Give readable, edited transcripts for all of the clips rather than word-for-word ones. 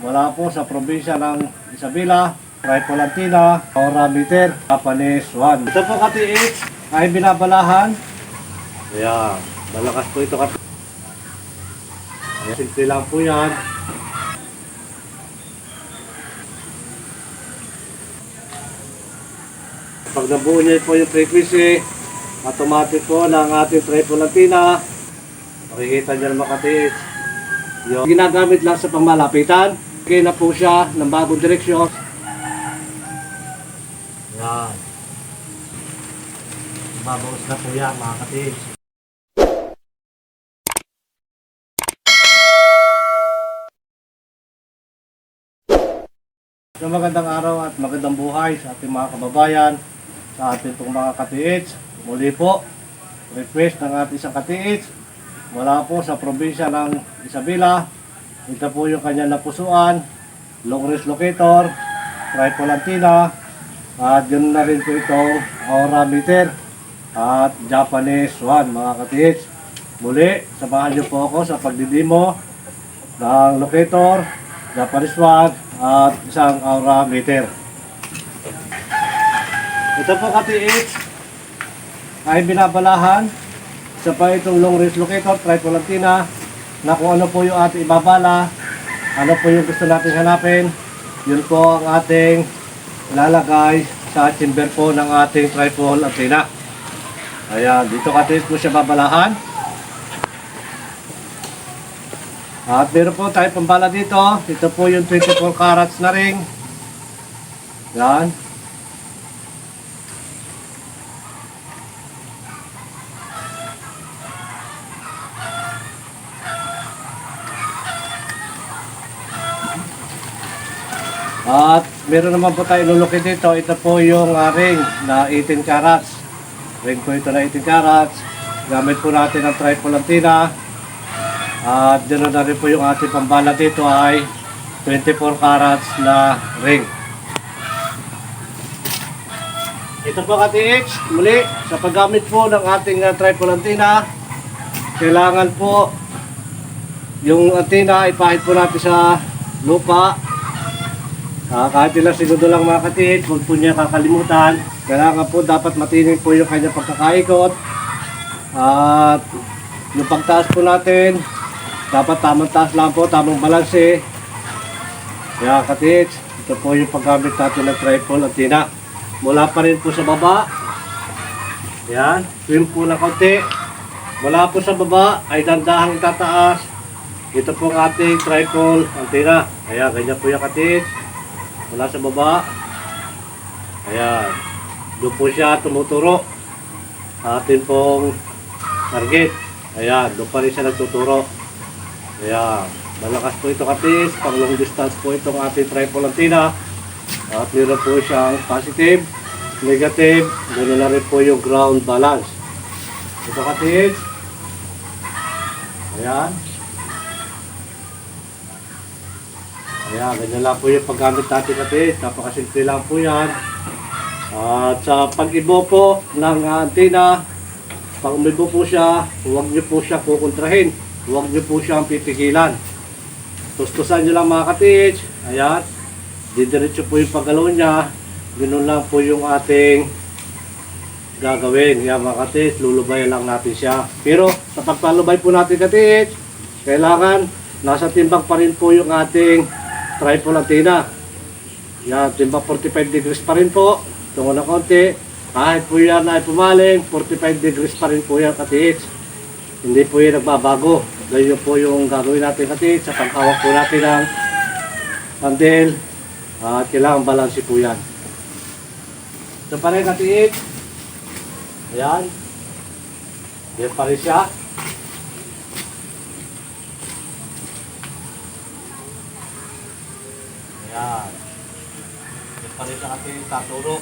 Mula po sa probinsya ng Isabela, Tripolantina, Aura Meter, Japanese 1. Ito po katiits ay binabalahan. Ayan, malakas po ito katiits. Ayan, simple lang po yan. Pag nabuo niya po yung frequency, automatic po ng ating Tripolantina. Makikita niyo naman katiits. Yung ginagamit lang sa pamalapitan. Okay na po siya ng bagong direksyon. Yan. Mabawas na po yan mga katiits. So, magandang araw at magandang buhay sa ating mga kababayan, sa ating pong mga katiits. Muli po, request ng ating isang katiits mula po sa probinsya ng Isabela. Ito po yung kanyang napusuan, long range locator, Tripolantina, at yun na rin po itong Aura Meter at Japanese 1 mga katiits. Muli, samahan niyo po ako sa pagdidemo ng locator, Japanese 1 at isang Aura Meter. Ito po katiits ay binabalahan sa pa itong long range locator, Tripolantina, na kung ano po yung ating ibabala, ano po yung gusto natin hanapin, yun po ang ating lalagay sa chamber po ng ating tripod antenna. Ayan, dito katiits po siya babalahan. At meron po tayo pambala dito. Ito po yung 24 carats na ring. Yan. At meron naman po tayo ilulukit dito. Ito po yung ring na 18 carats. Ring po ito na 18 carats. Gamit po natin ang Tripolantina. At dyan na rin po yung ating pambala dito ay 24 carats na ring. Ito po katiits. Muli, sa paggamit po ng ating Tripolantina, kailangan po yung antenna ipahid po natin sa lupa. Kahit ilang segundo lang mga katiits, huwag po niya kakalimutan. Kailangan po dapat matinig po yung kanyang pagkakaikot. At yung pagtaas po natin, dapat tamang taas lang po, tamang balanse. Kaya katiits, ito po yung paggamit natin ng tripod antenna. Mula pa rin po sa baba. Yan, swim po ng konti. Mula po sa baba ay dandahang tataas. Ito po ang ating tripod antenna. Kaya ganyan po yung katiits. Mula sa baba. Ayan. Doon po siya tumuturo sa ating pong target. Ayan. Doon pa rin siya nagtuturo. Ayan. Malakas po ito katiits. Pang long distance po itong ating tripod antenna. At meron po siyang positive, negative. Ganoon na rin po yung ground balance. Ito katiits. Ayan. Ayan, ganyan lang po yung paggamit natin katiits. Napakasimple lang po yan. At sa pag-ibo po ng antenna, pag umibo po siya, huwag niyo po siya kukontrahin. Huwag niyo po siyang pipigilan. Tustusan niyo lang mga katiits. Ayan. Didiretso po yung paggalaw niya. Ganun lang po yung ating gagawin. Ayan mga katiits, lulubayan lang natin siya. Pero sa pagpalubay po natin katiits, kailangan nasa timbang pa rin po yung ating tripod antenna. Yan, timbang 45 degrees pa rin po. Tungo na konti. Kahit po yan ay pumaling, 45 degrees pa rin po yan katiits. Hindi po yan nagbabago. Ganyan po yung gagawin natin katiits sa paghawak po natin ng handle. At kailangan balanse po yan. Ito pa rin katiits. Ayan. Yan pa rin siya. Ayan. Yan pa rin sa ating taturo.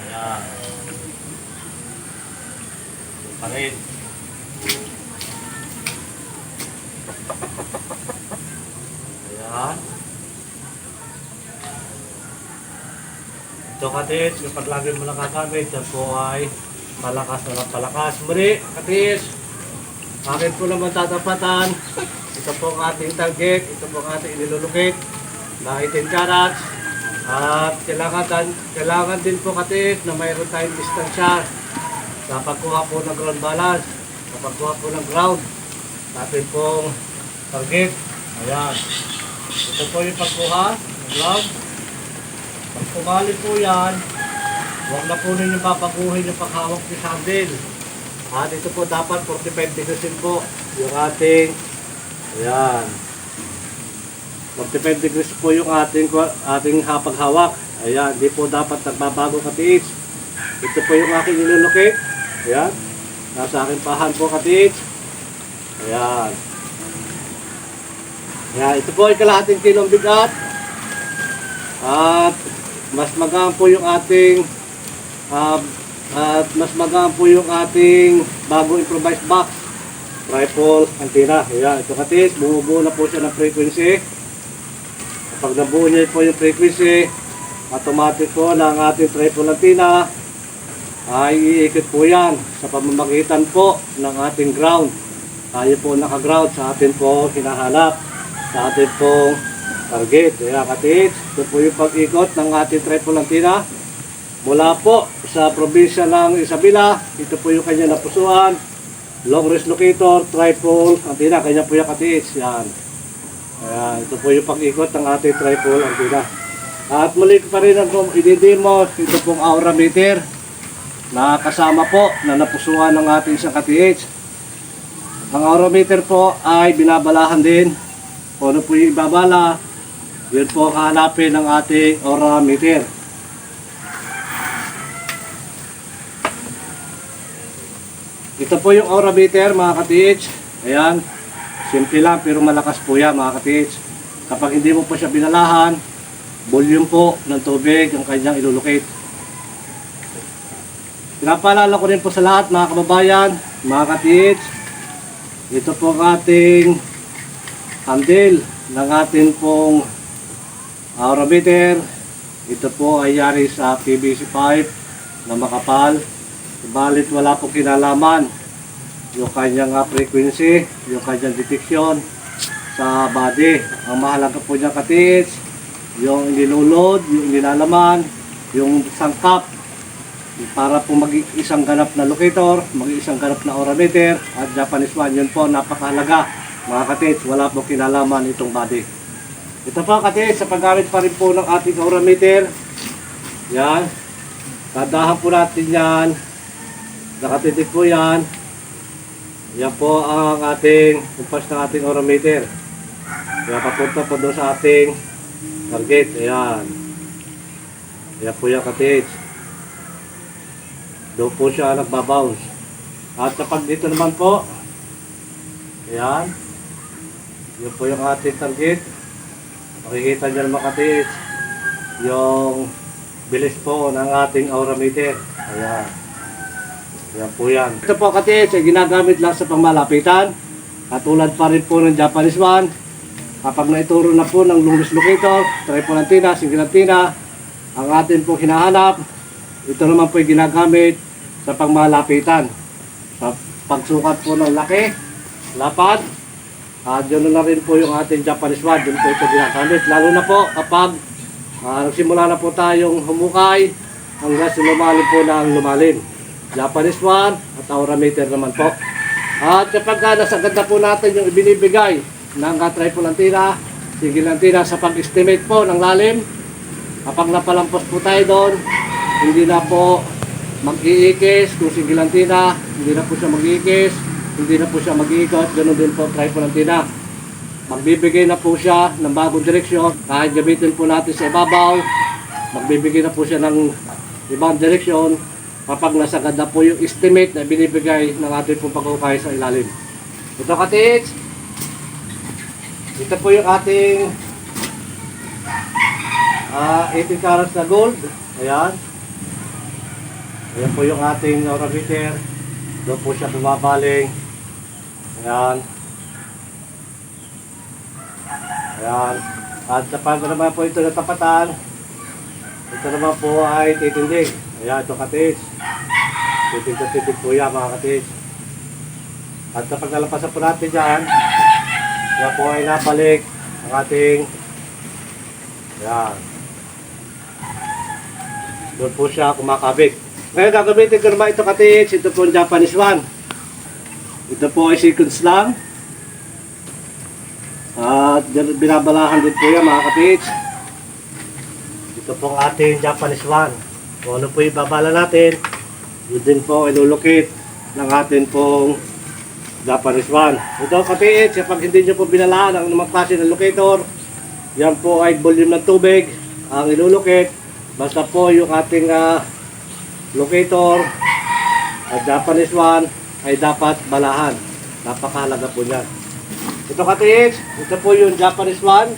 Ayan. Yan pa rin. Ayan. Ito katiits, kapag lagi mo nakagamit, yan po ay palakas na palakas. Muli, katiits. Akin po naman tatapatan. Ito po ang ating target. Ito po ang ating inilulukit na 18 carats. At kailangan din po katiis na mayroon tayong distansya sa pagkuha po ng ground balance, sa pagkuha po ng ground. Natin pong target. Ayan. Ito po yung pagkuha ng ground. Pag pumali po yan, huwag na po ninyo papaguhin yung paghawak ni sandal. At ito po dapat 45 degrees din po yung ating, ayan, 45 degrees po yung ating paghawak. Ayan, hindi po dapat nagbabago katiis. Ito po yung aking nilulukit. Ayan, nasa aking pahan po katiis. Ayan. Ayan, ito po ay kalahating kilong bigat. At mas magaan po yung ating bago improvised box rifle antenna. Ayan, ito katiis, bumubuo na po siya ng frequency. Kapag nabuo niya po yung frequency, automatic po ng ating rifle antenna ay iikot po yan sa pamamagitan po ng ating ground. Tayo po naka-ground sa atin po hinahanap, sa atin pong target. Ayan katiis, ito po yung pag-ikot ng ating rifle antenna mula po sa probinsya ng Isabela. Ito po yung kanya napusuan, long range locator, tripod, antenna, kanya po yung katiis. Yan. Ayan, ito po yung pag-ikot ng ating tripod antenna. At muli pa rin ang i-demo, ito pong aura meter na kasama po na napusuan ng ating isang katiis. Ang aura meter po ay binabalahan din. Kung ano po yung ibabala, yun po ang hahanapin ng ating aura meter. Ito po yung aura meter mga katiis. Ayan, simple lang pero malakas po yan mga katiis. Kapag hindi mo po siya binalahan, volume po ng tubig ang kanyang ilulukit. Pinapaalala ko rin po sa lahat mga kababayan, mga katiis, ito po ang ating handle ng ating pong aura meter. Ito po ay yari sa PVC pipe na makapal. Subalit wala po kinalaman yung kanyang frequency, yung kanyang detection sa body. Ang mahalaga po niya katiis, yung nilulod, yung nilalaman, yung sangkap para po mag-isang ganap na locator, mag-isang ganap na aura meter at Japanese one. Yun po napakahalaga mga katiis, wala po kinalaman itong body. Ito po katiis, sa paggamit pa rin po ng ating aura meter. Yan, tadahan po natin yan. Nakatitik po yan. Yan po ang ating kumpas ng ating aura meter. Kaya papunta po doon sa ating target. Ayan. Yan po yung katiis. Doon po siya nagbabounce. At kapag dito naman po, ayan, yan po yung ating target. Makikita nyo naman katiis yung bilis po ng ating aura meter. Ayan. Yan po yan. Ito po katiis ay ginagamit lang sa pamalapitan. Katulad pa rin po ng Japanese one. Kapag naituro na po ng long range locator, tripod antenna, single antenna, ang atin po hinahanap, ito naman po ay ginagamit sa pamalapitan. Sa pagsukat po ng laki, lapad, yun na rin po yung ating Japanese one. Doon po ito ginagamit. Lalo na po kapag nagsimula na po tayong humukay hanggang lumalim po ng lumalim. Japanese one at aura meter naman po. At kapag nasagad na po natin yung ibinibigay ng tripod antenna, single antenna sa pag-estimate po ng lalim, kapag napalampos po tayo doon, hindi na po mag-iikis. Kung single antenna, hindi na po siya mag-iikis, hindi na po siya mag-iikot. Ganun din po tripod antenna. Magbibigay na po siya ng bagong direksyon. Kahit gamitin po natin sa ibabaw, magbibigay na po siya ng ibang direksyon kapag nasagad na po yung estimate na binibigay ng ating pong pagkukay sa ilalim. Ito katiis, ito po yung ating 18 carats na gold. Ayan. Ayan po yung ating aura meter. Doon po siya bumabaling. Ayan. Ayan. At kapag naman po ito natapatan, ito naman po ay titindig. Ayan, ito katiis. Titig po yan mga katiis. At kapag nalampasan po natin dyan, yan po ay nabalik ang ating, yan. Doon po siya kumakabit. Ngayon gagamitin ko naman ito katits, ito po ang Japanese one. Ito po ay seconds lang. At binabalahan din po yan mga katits. Ito po ang ating Japanese one. Kung ano po yung babala natin, yun din po ilulukit ng ating pong Japanese one. Ito katits, kapag hindi nyo po binalaan ang namang klase ng locator, yan po ay volume ng tubig ang ilulukit. Basta po yung ating locator at Japanese one ay dapat balahan. Napakahalaga po niyan. Ito katits, ito po yung Japanese one.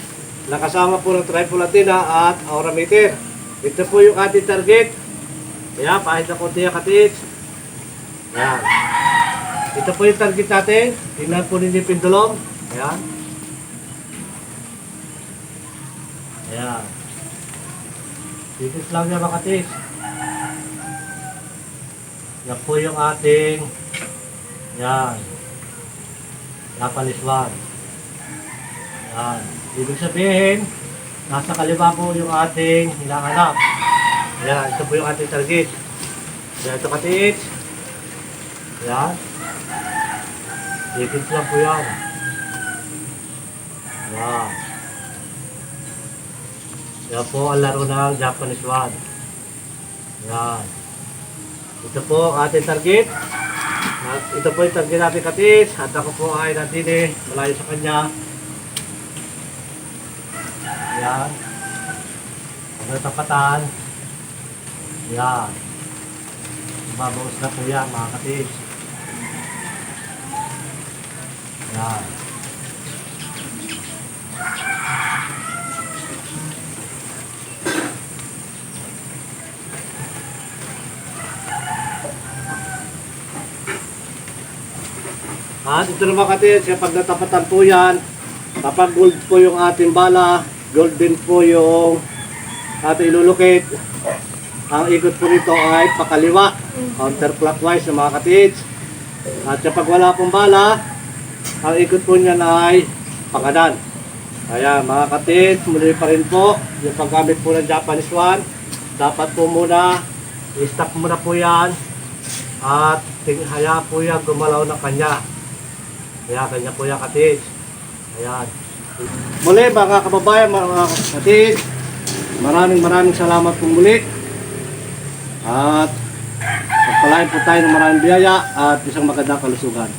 Nakasama po ng triple antenna at aura meter. Ito po yung ating target. Kaya pahit na konti yung katits. Ayan. Ito po yung target natin. Tingnan po ninyo yung pendulum. Ayan. Ayan. Titis lang niya mga katits. Yan po yung ating yan Japanese one. Yan. Ibig sabihin, nasa kaliwa po yung ating hinahanap. Yan. Ito po yung ating target. Yan. Ito katits. Yan. Titis lang po yan. Yan. Yan po ang laro ng Japanese one. Yan. Ito po ang ating target. At ito po yung target natin katis. At ako po ay nandini, malayo sa kanya. Yan. Ang tapatan. Yan. Mababawas na po yan mga katis. Yan. At ito naman katits, kapag natapatan po yan, kapag gold po yung ating bala, gold din po yung ating ilulukit. Ang ikot po nito ay pakaliwa, counterclockwise na mga katits. At kapag wala pong bala, ang ikot po niyan ay pakanan. Kaya mga katits, muli pa rin po, yung paggamit po ng Japanese one, dapat po muna, i-stop muna po yan, at haya po yan gumalaw ng kanya. Kaya kanya po yan katits. Ayan. Muli mga kababayan, mga katits, maraming salamat po muli. At pagpalain po tayo ng maraming biyaya at isang magandang kalusugan.